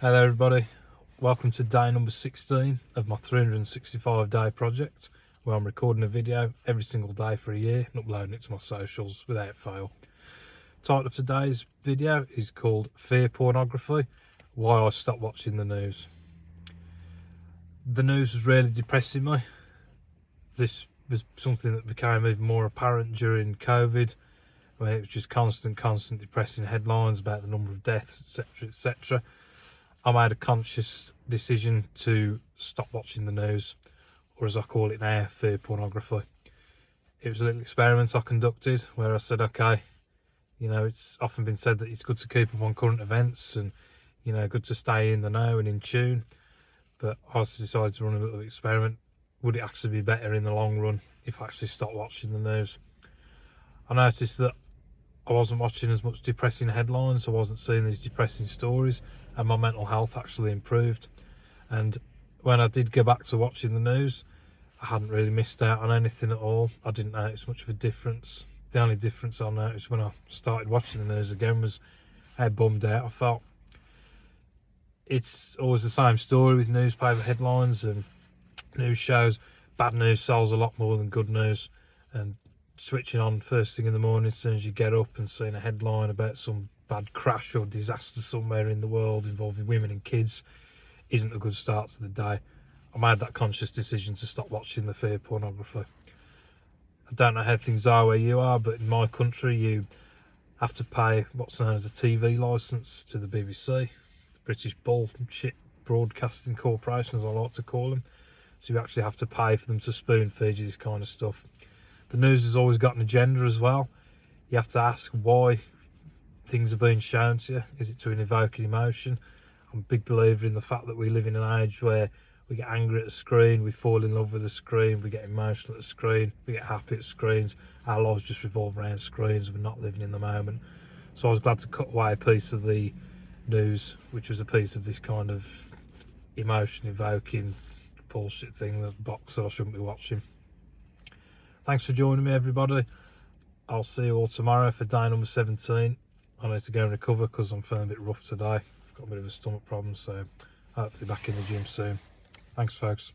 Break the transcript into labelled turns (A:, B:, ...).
A: Hello everybody, welcome to day number 16 of my 365 day project, where I'm recording a video every single day for a year and uploading it to my socials without fail. The title of today's video is called Fear Pornography, Why I Stopped Watching the News. The news was really depressing me. This was something that became even more apparent during COVID, where it was just constant depressing headlines about the number of deaths, etc. I made a conscious decision to stop watching the news, or as I call it now, fear pornography. It was a little experiment I conducted where I said, okay, it's often been said that it's good to keep up on current events and, good to stay in the know and in tune. But I decided to run a little experiment. Would it actually be better in the long run if I actually stopped watching the news? I noticed that I wasn't watching as much depressing headlines, I wasn't seeing these depressing stories, and my mental health actually improved. And when I did go back to watching the news, I hadn't really missed out on anything at all. I didn't notice much of a difference. The only difference I noticed when I started watching the news again was how bummed out I felt. It's always the same story with newspaper headlines and news shows. Bad news sells a lot more than good news, and switching on first thing in the morning as soon as you get up and seeing a headline about some bad crash or disaster somewhere in the world involving women and kids isn't a good start to the day. I made that conscious decision to stop watching the fear pornography. I don't know how things are where you are, but in my country you have to pay what's known as a TV licence to the BBC, the British Bullshit Broadcasting Corporation, as I like to call them. So you actually have to pay for them to spoon feed you this kind of stuff. The news has always got an agenda as well. You have to ask why things are being shown to you. Is it to evoke an emotion? I'm a big believer in the fact that we live in an age where we get angry at a screen, we fall in love with a screen, we get emotional at a screen, we get happy at screens. Our lives just revolve around screens. We're not living in the moment. So I was glad to cut away a piece of the news, which was a piece of this kind of emotion evoking bullshit thing, the box that I shouldn't be watching. Thanks for joining me, everybody. I'll see you all tomorrow for day number 17. I need to go and recover because I'm feeling a bit rough today. I've got a bit of a stomach problem, so hopefully back in the gym soon. Thanks, folks.